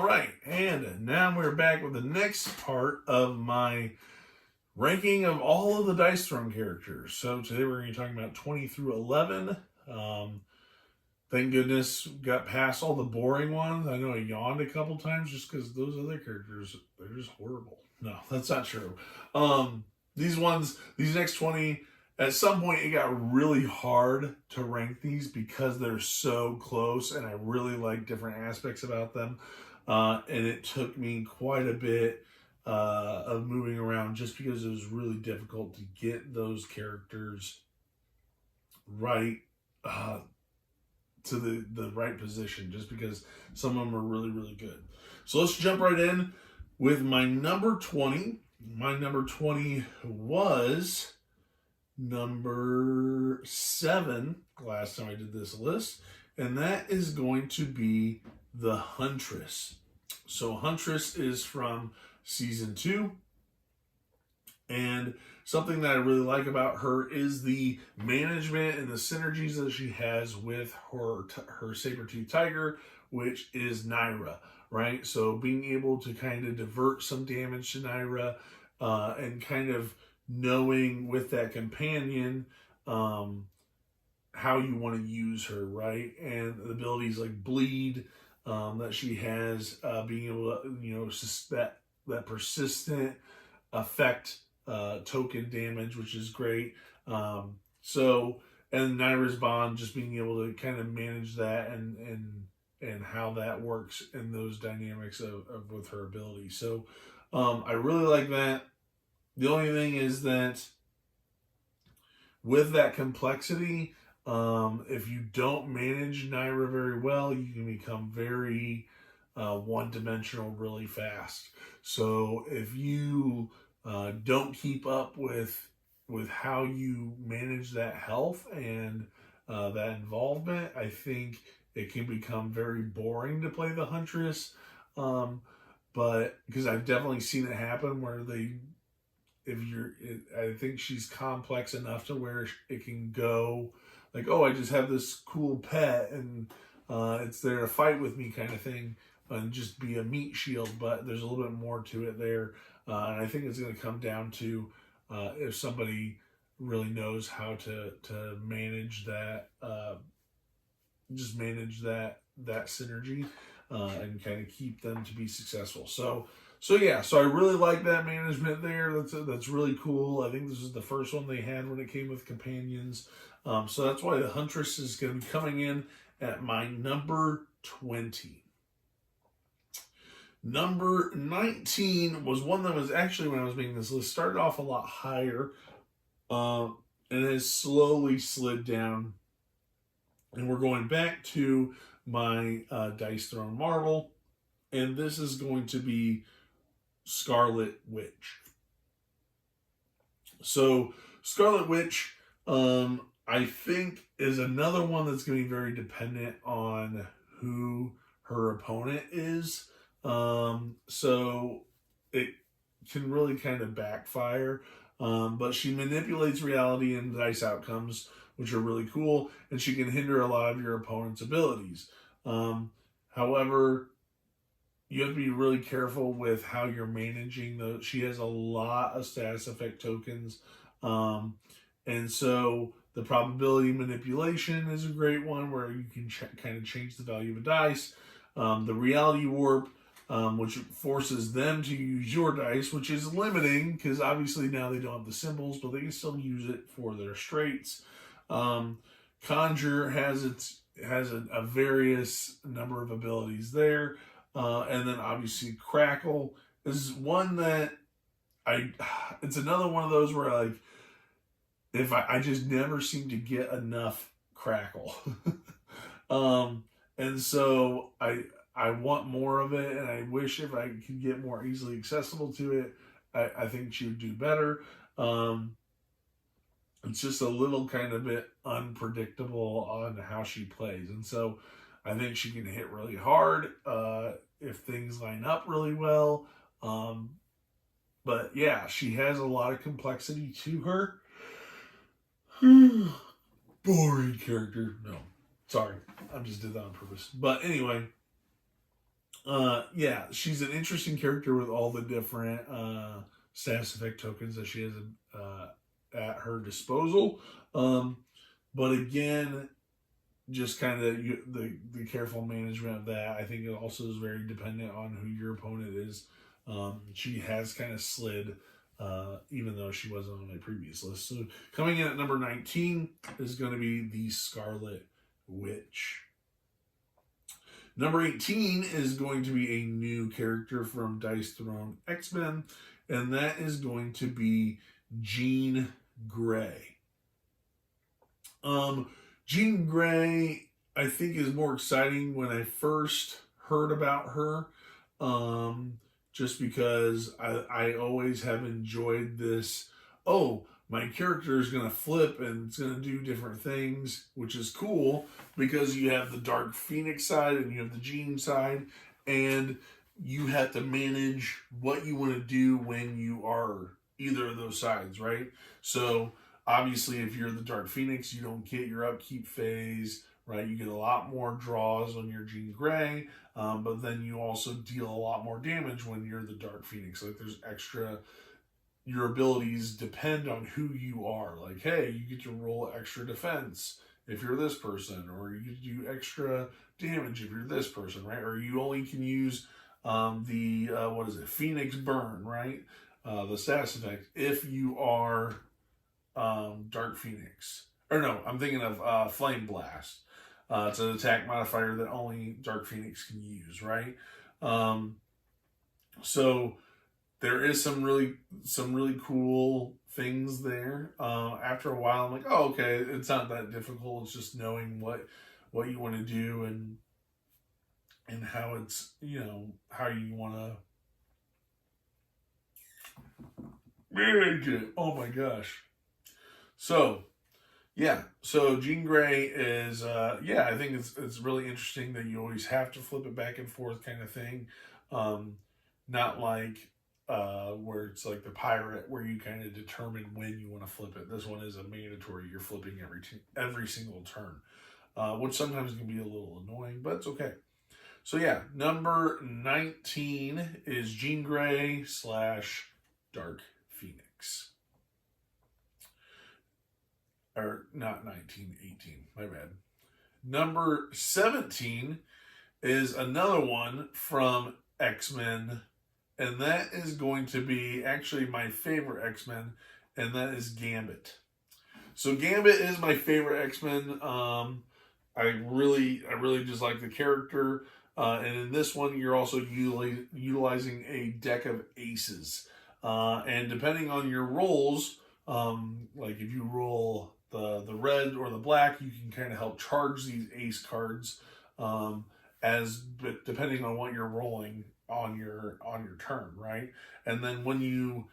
All right, and now we're back with the next part of my ranking of all of the Dice Throne characters. So today we're going to be talking about 20 through 11. Thank goodness got past all the boring ones. I know I yawned a couple times just because those other characters, they're just horrible. No, that's not true. These next 20, at some point it got really hard to rank these because they're so close and I really like different aspects about them. And it took me quite a bit of moving around just because it was really difficult to get those characters right to the right position, just because some of them are really, really good. So let's jump right in with my number 20. My number 20 was number 7 last time I did this list, and that is going to be the Huntress. So Huntress is from season 2, and something that I really like about her is the management and the synergies that she has with her saber-tooth tiger, which is Naira, right? So being able to kind of divert some damage to Naira, and kind of knowing with that companion how you want to use her, right? And the abilities like bleed that she has, being able to, that persistent effect token damage, which is great. And Naira's bond, just being able to kind of manage that and how that works in those dynamics of with her ability. So I really like that. The only thing is that with that complexity, if you don't manage Naira very well, you can become very one-dimensional really fast. So if you don't keep up with how you manage that health and that involvement, I think it can become very boring to play the Huntress. But because I've definitely seen it happen where I think she's complex enough to where it can go like, oh, I just have this cool pet and it's there to fight with me kind of thing, and just be a meat shield. But there's a little bit more to it there, and I think it's going to come down to if somebody really knows how to manage that, just manage that synergy, and kind of keep them to be successful. So I really like that management there. That's really cool. I think this is the first one they had when it came with companions. So that's why the Huntress is going to be coming in at my number 20. Number 19 was one that was actually, when I was making this list, started off a lot higher, and has slowly slid down. And we're going back to my Dice Throne Marvel, and this is going to be Scarlet Witch. So Scarlet Witch, I think, is another one that's going to be very dependent on who her opponent is. So it can really kind of backfire. But she manipulates reality and dice outcomes, which are really cool, and she can hinder a lot of your opponent's abilities. However, you have to be really careful with how you're managing those. She has a lot of status effect tokens. And so the probability manipulation is a great one where you can kind of change the value of a dice. The reality warp, which forces them to use your dice, which is limiting because obviously now they don't have the symbols, but they can still use it for their straights. Conjure has a various number of abilities there. And then obviously Crackle is one that it's another one of those where like, if I just never seem to get enough Crackle. And so I want more of it, and I wish if I could get more easily accessible to it, I think she would do better. It's just a little kind of bit unpredictable on how she plays. And so I think she can hit really hard if things line up really well. But yeah, she has a lot of complexity to her. Boring character. No, sorry. I just did that on purpose. But anyway, Yeah, she's an interesting character with all the different status effect tokens that she has at her disposal. Um, but again, just kind of the careful management of that. I think it also is very dependent on who your opponent is. She has kind of slid, even though she wasn't on my previous list. So coming in at number 19 is going to be the Scarlet Witch. Number 18 is going to be a new character from Dice Throne X-Men, and that is going to be Jean Grey. Jean Grey, I think, is more exciting when I first heard about her, just because I always have enjoyed this, oh, my character is going to flip and it's going to do different things, which is cool because you have the Dark Phoenix side and you have the Jean side, and you have to manage what you want to do when you are either of those sides, right? So obviously, if you're the Dark Phoenix, you don't get your upkeep phase, right? You get a lot more draws on your Jean Grey, but then you also deal a lot more damage when you're the Dark Phoenix. Like, there's extra, your abilities depend on who you are. Like, hey, you get to roll extra defense if you're this person, or you get to do extra damage if you're this person, right? Or you only can use Phoenix Burn, right? The status effect if you are Dark Phoenix. Or no, I'm thinking of Flame Blast. It's an attack modifier that only Dark Phoenix can use, right? So there is some really cool things there. After a while, I'm like, oh, okay, it's not that difficult. It's just knowing what you want to do and how it's, how you want to manage it. Oh my gosh. So, yeah. So Jean Grey is, I think it's really interesting that you always have to flip it back and forth kind of thing. Not like where it's like the pirate, where you kind of determine when you want to flip it. This one is a mandatory. You're flipping every single turn, which sometimes can be a little annoying, but it's okay. So yeah, number 19 is Jean Grey / Dark Phoenix. Or not 19, 18, my bad. Number 17 is another one from X-Men, and that is going to be actually my favorite X-Men, and that is Gambit. So Gambit is my favorite X-Men. I really just like the character. And in this one, you're also utilizing a deck of aces. And depending on your rolls, like if you roll the red or the black, you can kind of help charge these ace cards, but depending on what you're rolling on your turn, right? And then when you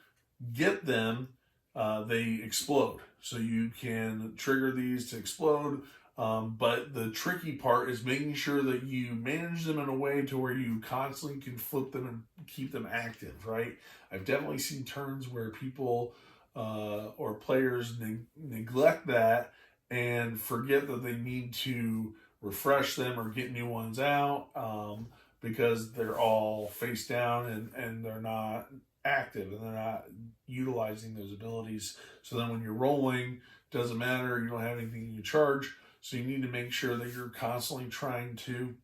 get them, they explode. So you can trigger these to explode. But the tricky part is making sure that you manage them in a way to where you constantly can flip them and keep them active, right? I've definitely seen turns where people or players neglect that and forget that they need to refresh them or get new ones out because they're all face down and they're not active and they're not utilizing those abilities. So then when you're rolling, doesn't matter, you don't have anything you charge. So you need to make sure that you're constantly trying to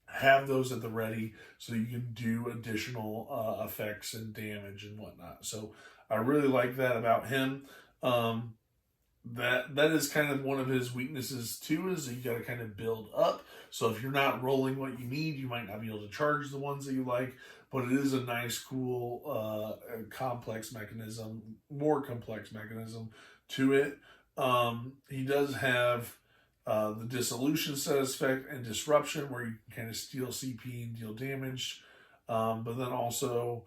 have those at the ready so you can do additional effects and damage and whatnot. So I really like that about him. That is kind of one of his weaknesses too, is that you got to kind of build up. So if you're not rolling what you need, you might not be able to charge the ones that you like, but it is a nice, cool, complex mechanism, more complex mechanism to it. He does have the dissolution status effect and disruption, where you can kind of steal CP and deal damage, but then also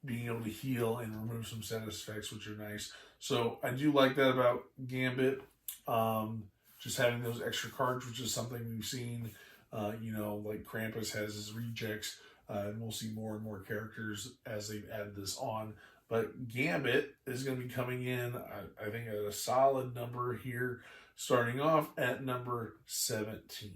being able to heal and remove some status effects, which are nice. So I do like that about Gambit, just having those extra cards, which is something we've seen, like Krampus has his rejects, and we'll see more and more characters as they've added this on. But Gambit is going to be coming in, I think, at a solid number here, starting off at number 17.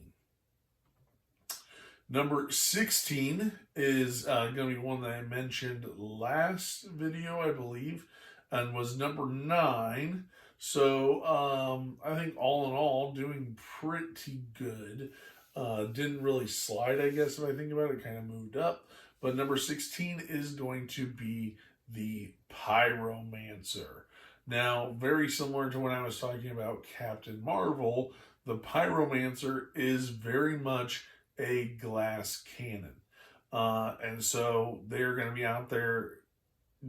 Number 16 is going to be one that I mentioned last video, I believe, and was number 9. So I think all in all, doing pretty good. Didn't really slide, I guess, if I think about it. Kind of moved up. But number 16 is going to be the Pyromancer. Now, very similar to when I was talking about Captain Marvel, the Pyromancer is very much a glass cannon. And so they're going to be out there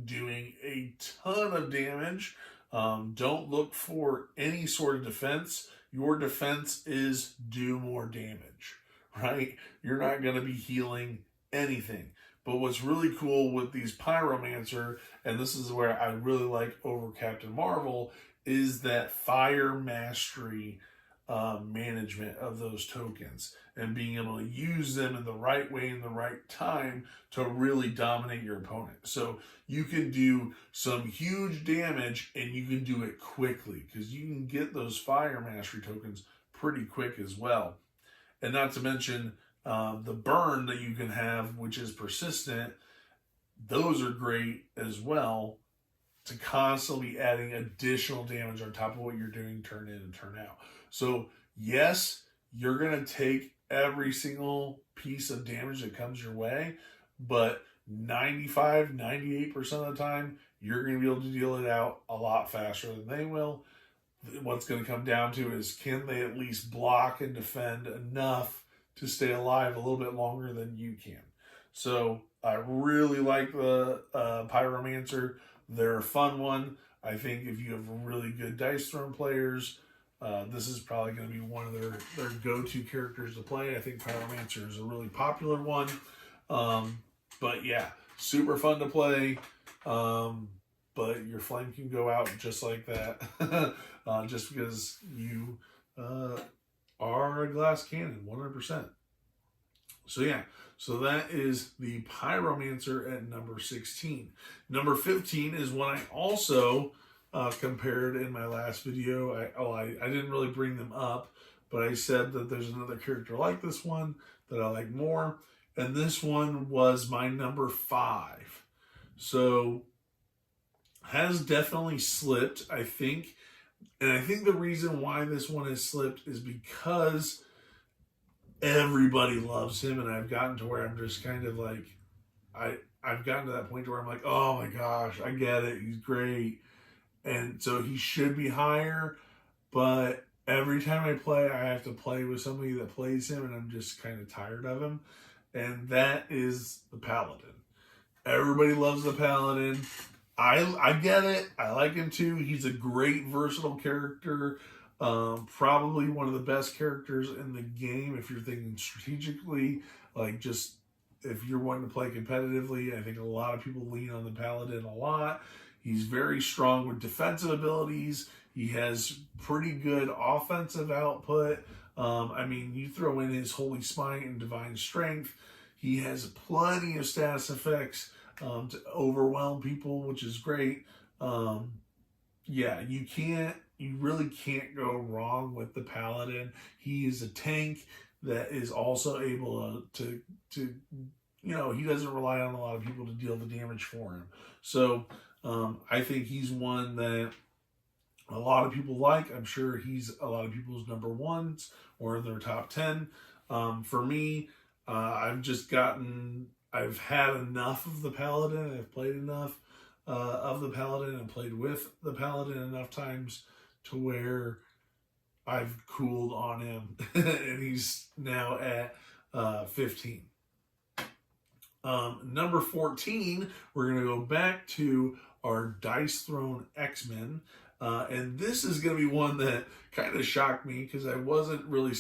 doing a ton of damage. Don't look for any sort of defense. Your defense is do more damage, right? You're not going to be healing anything. But what's really cool with these Pyromancer, and this is where I really like over Captain Marvel, is that fire mastery management of those tokens and being able to use them in the right way in the right time to really dominate your opponent. So you can do some huge damage and you can do it quickly because you can get those fire mastery tokens pretty quick as well. And not to mention the burn that you can have, which is persistent. Those are great as well to constantly adding additional damage on top of what you're doing turn in and turn out. So yes, you're going to take every single piece of damage that comes your way, but 95, 98% of the time, you're going to be able to deal it out a lot faster than they will. What's going to come down to is, can they at least block and defend enough to stay alive a little bit longer than you can? So I really like the Pyromancer. They're a fun one. I think if you have really good Dice Throne players, this is probably going to be one of their go-to characters to play. I think Pyromancer is a really popular one. But yeah, super fun to play. But your flame can go out just like that. Just because you are a glass cannon, 100%. So yeah, so that is the Pyromancer at number 16. Number 15 is one I also compared in my last video. I didn't really bring them up, but I said that there's another character like this one that I like more. And this one was my number 5. So has definitely slipped, I think. And I think the reason why this one has slipped is because everybody loves him, and I've gotten to where I'm just kind of like, I've gotten to that point where I'm like, oh my gosh, I get it, he's great. And so he should be higher, but every time I play, I have to play with somebody that plays him, and I'm just kind of tired of him. And that is the Paladin. Everybody loves the Paladin. I get it. I like him too. He's a great versatile character. Probably one of the best characters in the game if you're thinking strategically. Like, just if you're wanting to play competitively, I think a lot of people lean on the Paladin a lot. He's very strong with defensive abilities. He has pretty good offensive output. I mean, you throw in his Holy Smite and Divine Strength. He has plenty of status effects to overwhelm people, which is great. Yeah, you really can't go wrong with the Paladin. He is a tank that is also able to he doesn't rely on a lot of people to deal the damage for him. So I think he's one that a lot of people like. I'm sure he's a lot of people's number ones or in their top 10. For me, I've had enough of the Paladin. I've played enough of the Paladin and played with the Paladin enough times to where I've cooled on him. And he's now at 15. Number 14, we're going to go back to our Dice Throne X-Men. And this is going to be one that kind of shocked me because I wasn't really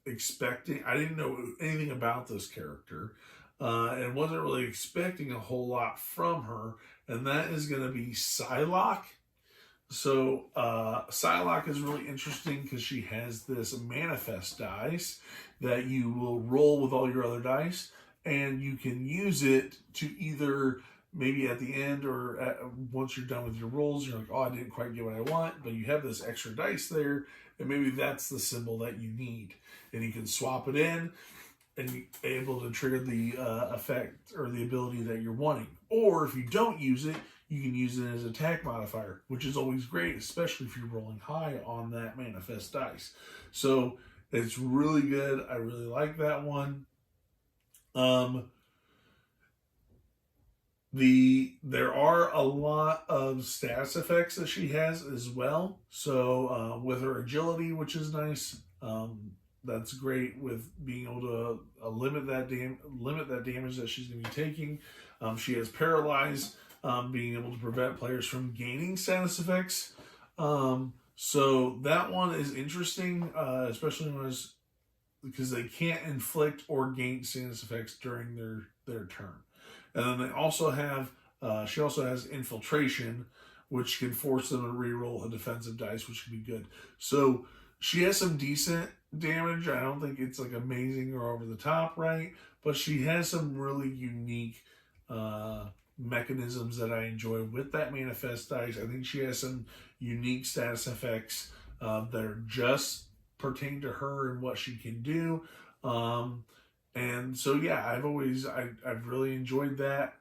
expecting, I didn't know anything about this character. And wasn't really expecting a whole lot from her, and that is going to be Psylocke. So Psylocke is really interesting because she has this manifest dice that you will roll with all your other dice, and you can use it to either maybe at the end or once you're done with your rolls, you're like, oh, I didn't quite get what I want, but you have this extra dice there, and maybe that's the symbol that you need, and you can swap it in. and able to trigger the effect or the ability that you're wanting. Or if you don't use it, you can use it as attack modifier, which is always great, especially if you're rolling high on that manifest dice. So it's really good. I really like that one. There are a lot of status effects that she has as well. So with her agility, which is nice, that's great with being able to limit that damage that she's going to be taking. She has paralyze, being able to prevent players from gaining status effects. So that one is interesting, especially because they can't inflict or gain status effects during their turn. And then they also have, she also has infiltration, which can force them to reroll a defensive dice, which can be good. So she has some decent damage. I don't think it's like amazing or over the top, right? But she has some really unique mechanisms that I enjoy with that manifest dice. I think she has some unique status effects that are just pertain to her and what she can do. And so, yeah, I've really enjoyed that.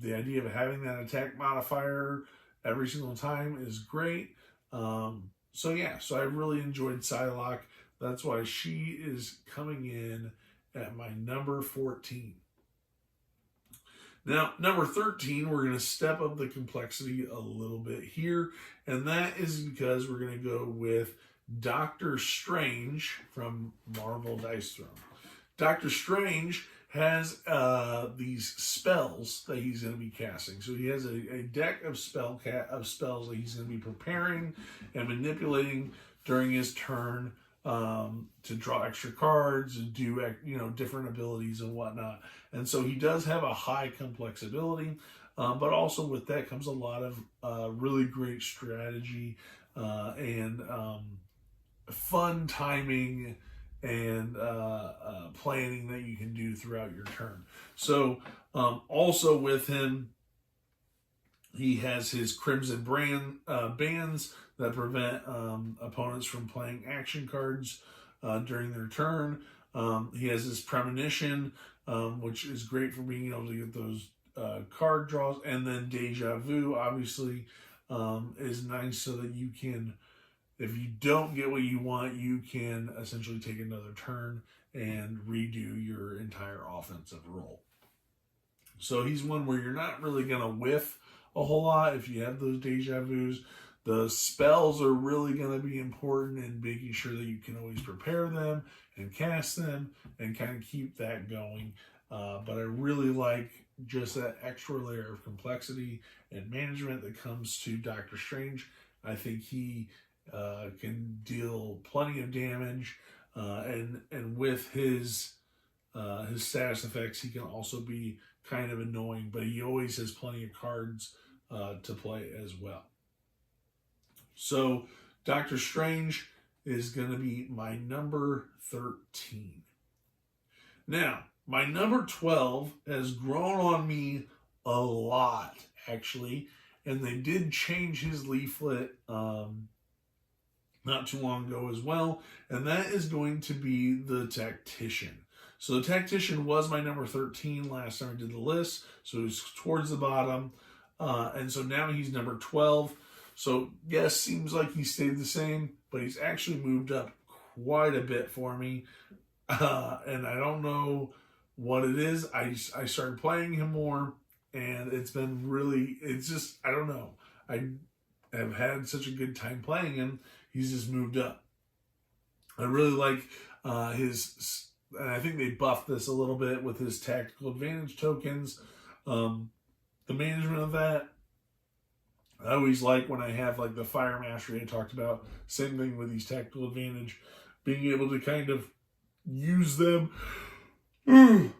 The idea of having that attack modifier every single time is great. So I really enjoyed Psylocke. That's why she is coming in at my number 14. Now, number 13, we're going to step up the complexity a little bit here. And that is because we're going to go with Doctor Strange from Marvel Dice Throne. Doctor Strange has these spells that he's going to be casting. So he has a deck of spells that he's going to be preparing and manipulating during his turn to draw extra cards and do different abilities and whatnot. And so he does have a high complex ability, but also with that comes a lot of really great strategy and fun timing and planning that you can do throughout your turn. So also with him, he has his Crimson bands that prevent opponents from playing action cards during their turn. He has his Premonition, which is great for being able to get those card draws. And then Deja Vu, obviously, is nice so that you can, if you don't get what you want, you can essentially take another turn and redo your entire offensive roll. So he's one where you're not really going to whiff a whole lot if you have those Deja Vus. The spells are really going to be important in making sure that you can always prepare them and cast them and kind of keep that going. But I really like just that extra layer of complexity and management that comes to Doctor Strange. I think he can deal plenty of damage, and with his status effects, he can also be kind of annoying, but he always has plenty of cards to play as well. So Doctor Strange is going to be my number 13. Now, my number 12 has grown on me a lot, actually, and they did change his leaflet not too long ago as well, and that is going to be the Tactician. So the Tactician was my number 13 last time I did the list, so it's towards the bottom, and so now he's number 12. So yes, seems like he stayed the same, but he's actually moved up quite a bit for me, and I don't know what it is. I started playing him more, and it's just, I don't know. I have had such a good time playing him. He's just moved up. I really like his, and I think they buffed this a little bit with his tactical advantage tokens. The management of that, I always like when I have like the Fire Mastery I talked about. Same thing with these tactical advantage, being able to kind of use them. Being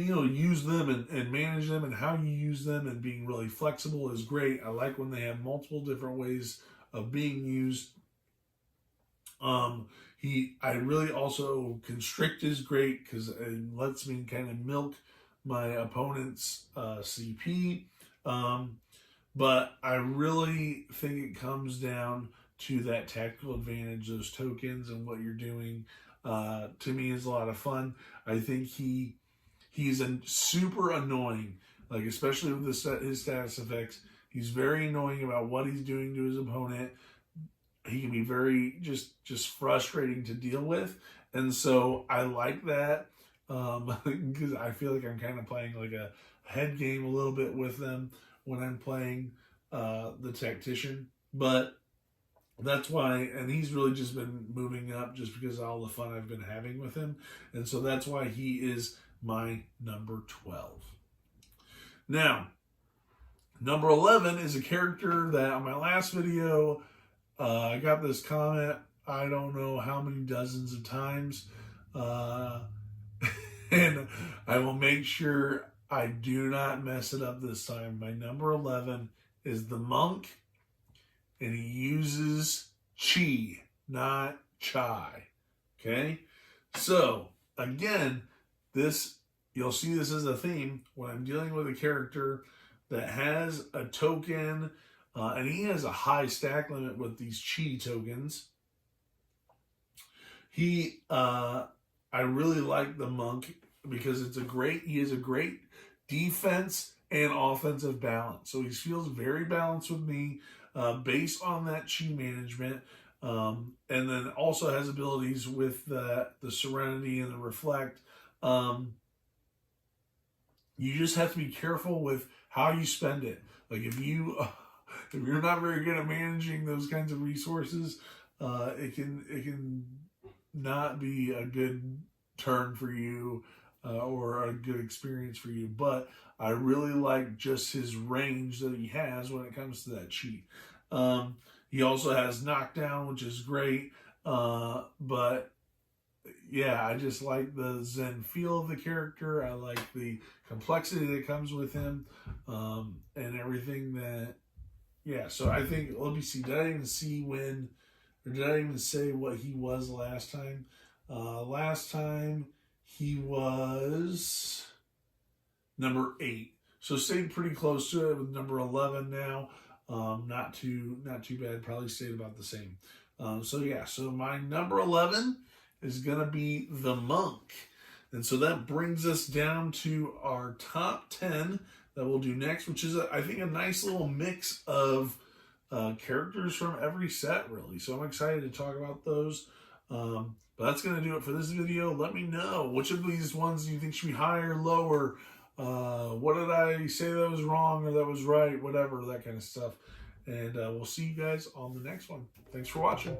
able to use them and manage them and how you use them and being really flexible is great. I like when they have multiple different ways of being used. I really also Constrict is great because it lets me kind of milk my opponent's CP. But I really think it comes down to that tactical advantage, those tokens and what you're doing. to me is a lot of fun. I think he's super annoying, like especially with his status effects. He's very annoying about what he's doing to his opponent. He can be very just frustrating to deal with, and so I like that because I feel like I'm kind of playing like a head game a little bit with them when I'm playing the tactician, but that's why, and he's really just been moving up just because of all the fun I've been having with him, and so that's why he is my number 12. Now, number 11 is a character that on my last video, I got this comment, I don't know how many dozens of times, and I will make sure I do not mess it up this time. My number 11 is the monk, and he uses chi, not chai. Okay? So, again, you'll see this as a theme when I'm dealing with a character that has a token, and he has a high stack limit with these chi tokens. I really like the monk because he has a great defense and offensive balance. So he feels very balanced with me based on that chi management. And then also has abilities with the Serenity and the Reflect. You just have to be careful with how you spend it. Like if you're not very good at managing those kinds of resources, it can not be a good turn for you or a good experience for you. But I really like just his range that he has when it comes to that chi. He also has knockdown, which is great. But yeah, I just like the zen feel of the character. I like the complexity that comes with him, and everything that, yeah. So I think, let me see, did I even say what he was last time? Last time he was number 8. So stayed pretty close to it with number 11 now. Not too bad. Probably stayed about the same. So yeah, so my number 11 is going to be the monk. And so that brings us down to our top 10 that we'll do next, which is, I think, a nice little mix of characters from every set, really. So I'm excited to talk about those. But that's going to do it for this video. Let me know which of these ones do you think should be higher, lower. What did I say that was wrong or that was right? Whatever, that kind of stuff. And we'll see you guys on the next one. Thanks for watching.